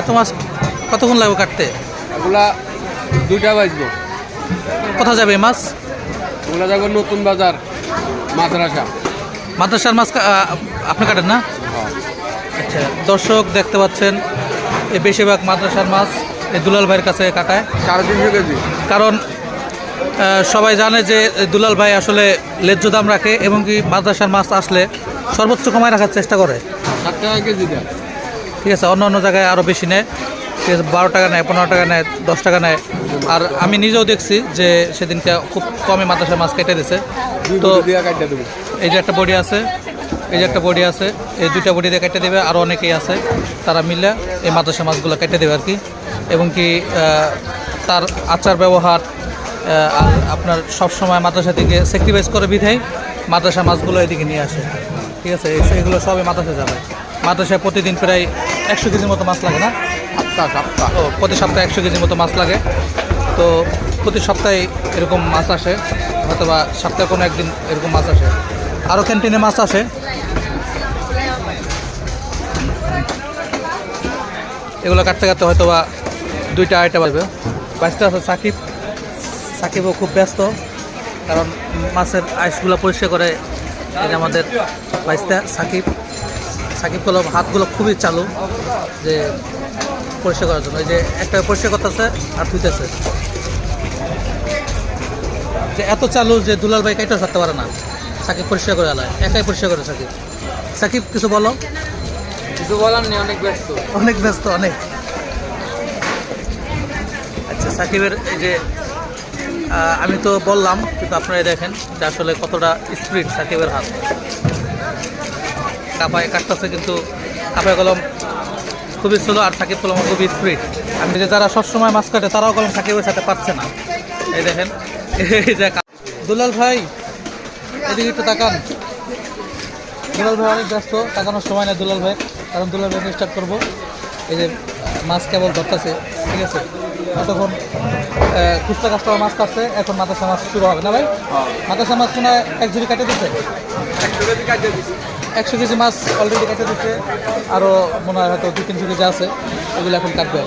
এত মাছ কতক্ষণ লাগবে কাটতে? এগুলা 2টা বাজবো। কোথায় যাবে এই মাছ? এগুলা যাবো নতুন বাজার মাদ্রাসা। মাদ্রাসার মাছ আপনি কাটেন না? আচ্ছা, দর্শক দেখতে পাচ্ছেন এই বেশিরভাগ মাদ্রাসার মাছ এই দুলাল ভাইয়ের কাছে কাটায় 350 কেজি। কারণ সবাই জানে যে দুলাল ভাই আসলে ন্যায্য দাম রাখে এবং কি মাদ্রাসার মাছ আসলে সর্বোচ্চ কমায় রাখার চেষ্টা করে। 7 টাকা কেজি দেয়। ঠিক আছে, অন্য অন্য জায়গায় আরও বেশি নেয়। ঠিক আছে, 12 টাকা নেয়, 15 টাকা নেয়, 10 টাকা নেয়। আর আমি নিজেও দেখছি যে সেদিনকে খুব কমে মাদ্রাসার মাছ কেটে দিছে। তো এই যে একটা বডি আছে, এই যে একটা বডি আছে, এই 2টা বডি দিয়ে কেটে দেবে। আরও অনেকেই আছে, তারা মিলে এই মাদ্রাসার মাছগুলো কেটে দেবে আর কি। এবং কি তার আচার ব্যবহার আর আপনার সবসময় মাদ্রাসা থেকে স্যাক্রিফাইস করে বিধায় মাদ্রাসা মাছগুলো এদিকে নিয়ে আসে। ঠিক আছে, এগুলো সবই মাদ্রাসায় যাবে। মাদ্রাসায় প্রতিদিন প্রায় 100 কেজির মতো মাছ লাগে না? ও, প্রতি সপ্তাহে 100 কেজির মতো মাছ লাগে। তো প্রতি সপ্তাহে এরকম মাছ আসে, হয়তো বা সপ্তাহে কোনো একদিন এরকম মাছ আসে। আরও ক্যান্টিনে মাছ আসে। এগুলো কাটতে কাটতে হয়তো বা 2টা আড়াইটা বাজবে। বাঁচতে আছে সাকিব। সাকিবও খুব ব্যস্ত, কারণ মাছের আইসগুলো পরিষ্কার করে এই যে আমাদের বাইস্তা সাকিবগুলো হাতগুলো খুবই চালু যে পরিষ্কার করার জন্য। এই যে একটা পরিষ্কার করতেছে আর ধুইতেছে, যে এত চালু যে দুলাল ভাই কাইটা থাকতে পারে না। সাকিব পরিষ্কার করে আলায়, একাই পরিষ্কার করে সাকিব। সাকিব কিছু বলো? কিছু বলার নেই, অনেক ব্যস্ত। অনেক ব্যস্ত, অনেক। আচ্ছা, সাকিবের এই যে আমি তো বললাম, কিন্তু আপনারা দেখেন যে আসলে কতটা স্পিড সাকিবের হাত। কাপায় কাটতেছে, কিন্তু কাপায় কলম খুবই স্লো আর সাকিব কলম খুবই স্পিড। আমি যে যারা সবসময় মাছ কাটে তারাও কলম সাকিবের সাথে পারছে না। এই দেখেন, এই যে দুলাল ভাই এদিকে একটু তাকান। দুলাল ভাই অনেক ব্যস্ত, তাকানোর সময় নেই দুলাল ভাই, কারণ দুলাল ভাই স্টার্ট করবো। এই যে মাছ কেবল ধরতেছে, ঠিক আছে। ততক্ষণ খুচরা কাস্টমার মাছ কাটছে, এখন মাদ্রাসা মাছ শুরু হবে না ভাই? মাদ্রাসা মাছ মনে হয় 1 ঝুড়ি কাটে দিচ্ছে। 100 কেজি মাছ অলরেডি কেটে দিচ্ছে, আরও মনে হয় হয়তো 2-3 কেজি আছে, ওগুলো এখন কাটবে।